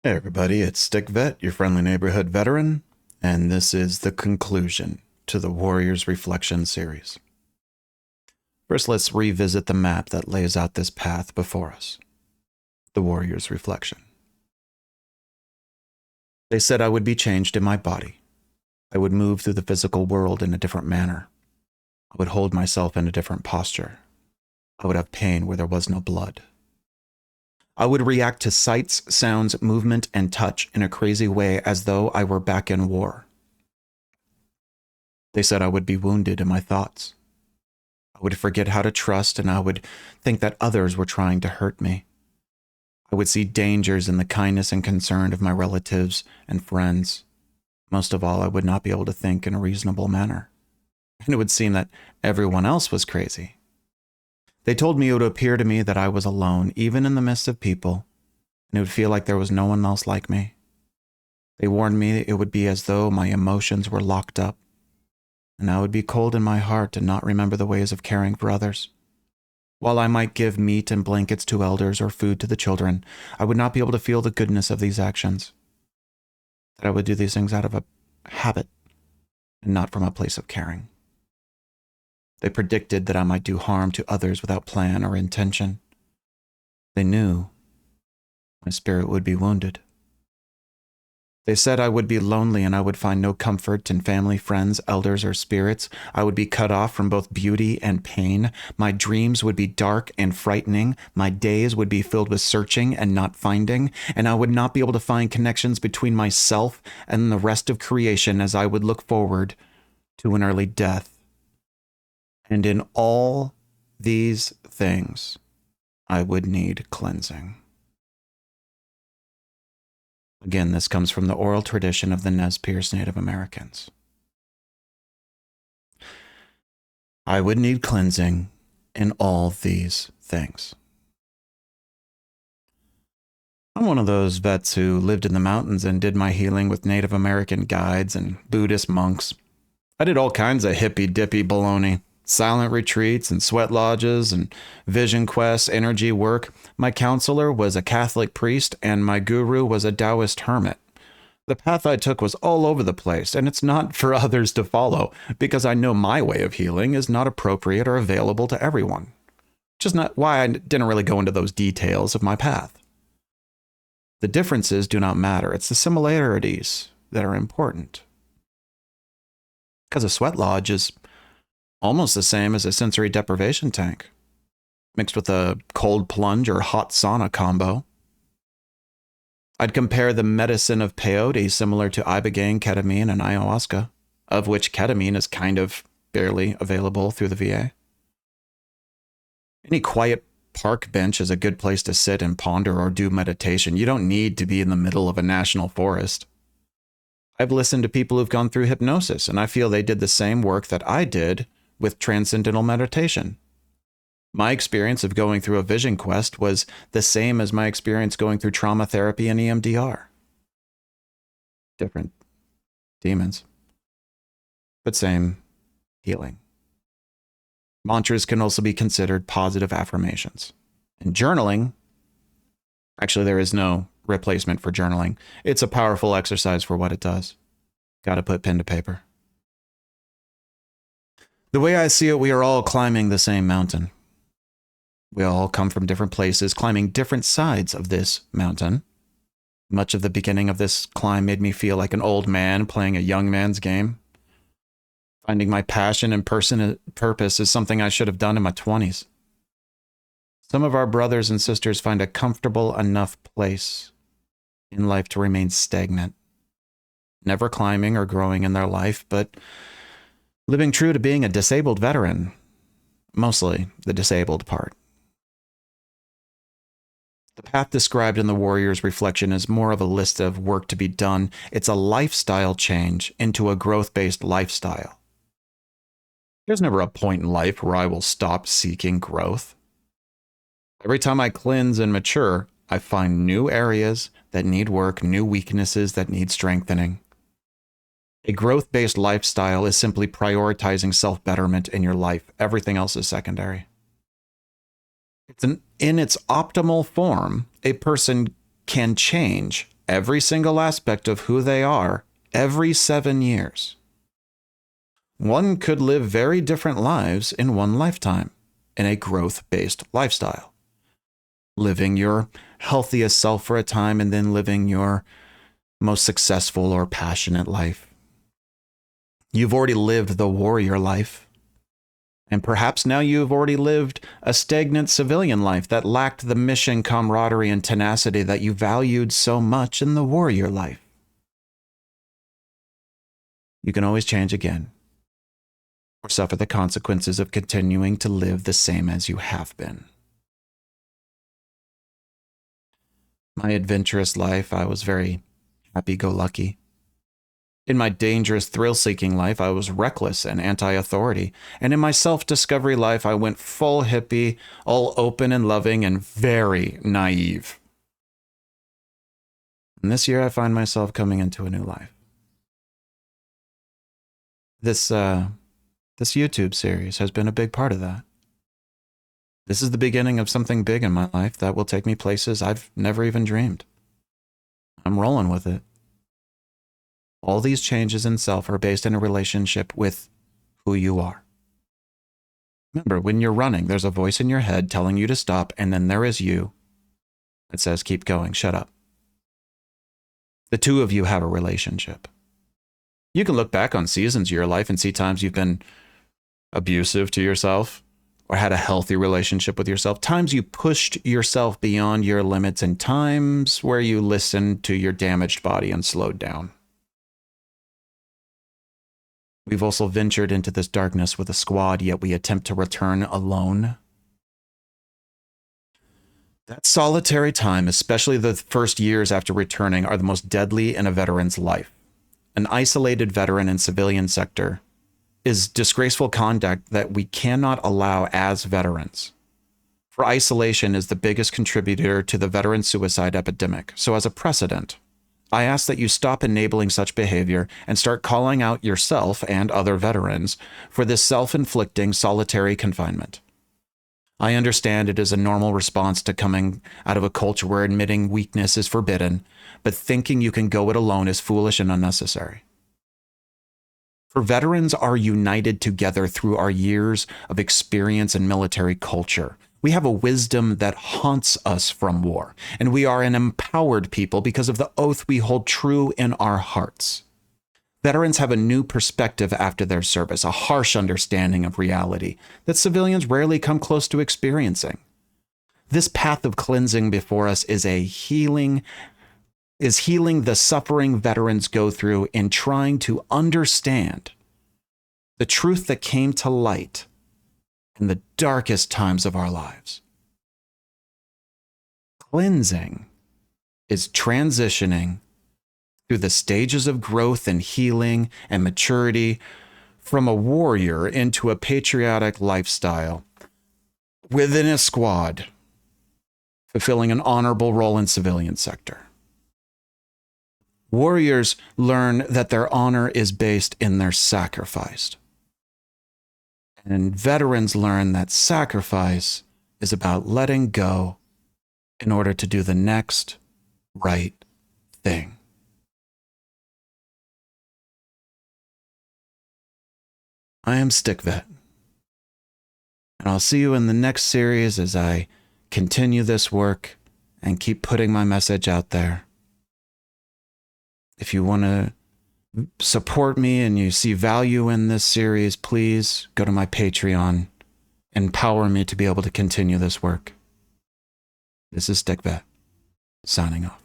Hey everybody, it's Stick Vet, your friendly neighborhood veteran, and this is the conclusion to the Warriors Reflection series. First, let's revisit the map that lays out this path before us. The Warriors Reflection. They said I would be changed in my body. I would move through the physical world in a different manner. I would hold myself in a different posture. I would have pain where there was no blood. I would react to sights, sounds, movement, and touch in a crazy way as though I were back in war. They said I would be wounded in my thoughts. I would forget how to trust, and I would think that others were trying to hurt me. I would see dangers in the kindness and concern of my relatives and friends. Most of all, I would not be able to think in a reasonable manner. And it would seem that everyone else was crazy. They told me it would appear to me that I was alone, even in the midst of people, and it would feel like there was no one else like me. They warned me it would be as though my emotions were locked up, and I would be cold in my heart and not remember the ways of caring for others. While I might give meat and blankets to elders or food to the children, I would not be able to feel the goodness of these actions. That I would do these things out of a habit and not from a place of caring. They predicted that I might do harm to others without plan or intention. They knew my spirit would be wounded. They said I would be lonely and I would find no comfort in family, friends, elders, or spirits. I would be cut off from both beauty and pain. My dreams would be dark and frightening. My days would be filled with searching and not finding. And I would not be able to find connections between myself and the rest of creation as I would look forward to an early death. And in all these things, I would need cleansing. Again, this comes from the oral tradition of the Nez Perce Native Americans. I would need cleansing in all these things. I'm one of those vets who lived in the mountains and did my healing with Native American guides and Buddhist monks. I did all kinds of hippy-dippy baloney. Silent retreats and sweat lodges and vision quests, energy work. My counselor was a Catholic priest and my guru was a Taoist hermit. The path I took was all over the place, and it's not for others to follow because I know my way of healing is not appropriate or available to everyone. Which is not why I didn't really go into those details of my path. The differences do not matter. It's the similarities that are important. Because a sweat lodge is almost the same as a sensory deprivation tank, mixed with a cold plunge or hot sauna combo. I'd compare the medicine of peyote similar to ibogaine, ketamine, and ayahuasca, of which ketamine is kind of barely available through the VA. Any quiet park bench is a good place to sit and ponder or do meditation. You don't need to be in the middle of a national forest. I've listened to people who've gone through hypnosis, and I feel they did the same work that I did with transcendental meditation. My experience of going through a vision quest was the same as my experience going through trauma therapy and EMDR. Different demons, but same healing. Mantras can also be considered positive affirmations. And journaling, actually there is no replacement for journaling. It's a powerful exercise for what it does. Gotta put pen to paper. The way I see it, we are all climbing the same mountain. We all come from different places, climbing different sides of this mountain. Much of the beginning of this climb made me feel like an old man playing a young man's game. Finding my passion and purpose is something I should have done in my 20s. Some of our brothers and sisters find a comfortable enough place in life to remain stagnant, never climbing or growing in their life, but living true to being a disabled veteran, mostly the disabled part. The path described in the Warrior's Reflection is more of a list of work to be done. It's a lifestyle change into a growth-based lifestyle. There's never a point in life where I will stop seeking growth. Every time I cleanse and mature, I find new areas that need work, new weaknesses that need strengthening. A growth-based lifestyle is simply prioritizing self-betterment in your life. Everything else is secondary. In its optimal form, a person can change every single aspect of who they are every 7 years. One could live very different lives in one lifetime in a growth-based lifestyle. Living your healthiest self for a time and then living your most successful or passionate life. You've already lived the warrior life. And perhaps now you've already lived a stagnant civilian life that lacked the mission, camaraderie, and tenacity that you valued so much in the warrior life. You can always change again, or suffer the consequences of continuing to live the same as you have been. My adventurous life, I was very happy-go-lucky. In my dangerous, thrill-seeking life, I was reckless and anti-authority. And in my self-discovery life, I went full hippie, all open and loving and very naive. And this year, I find myself coming into a new life. This YouTube series has been a big part of that. This is the beginning of something big in my life that will take me places I've never even dreamed. I'm rolling with it. All these changes in self are based in a relationship with who you are. Remember, when you're running, there's a voice in your head telling you to stop, and then there is you that says, keep going, shut up. The two of you have a relationship. You can look back on seasons of your life and see times you've been abusive to yourself or had a healthy relationship with yourself, times you pushed yourself beyond your limits, and times where you listened to your damaged body and slowed down. We've also ventured into this darkness with a squad, yet we attempt to return alone. That solitary time, especially the first years after returning, are the most deadly in a veteran's life. An isolated veteran in civilian sector is disgraceful conduct that we cannot allow as veterans. For isolation is the biggest contributor to the veteran suicide epidemic. So as a precedent, I ask that you stop enabling such behavior and start calling out yourself and other veterans for this self-inflicting solitary confinement. I understand it is a normal response to coming out of a culture where admitting weakness is forbidden, but thinking you can go it alone is foolish and unnecessary. For veterans are united together through our years of experience in military culture. We have a wisdom that haunts us from war, and we are an empowered people because of the oath we hold true in our hearts. Veterans have a new perspective after their service, a harsh understanding of reality that civilians rarely come close to experiencing. This path of cleansing before us is healing the suffering veterans go through in trying to understand the truth that came to light in the darkest times of our lives. Cleansing is transitioning through the stages of growth and healing and maturity from a warrior into a patriotic lifestyle within a squad, fulfilling an honorable role in civilian sector. Warriors learn that their honor is based in their sacrifice. And veterans learn that sacrifice is about letting go in order to do the next right thing. I am StickVet, and I'll see you in the next series as I continue this work and keep putting my message out there. If you want to support me and you see value in this series, please go to my Patreon. Empower me to be able to continue this work. This is StickVet, signing off.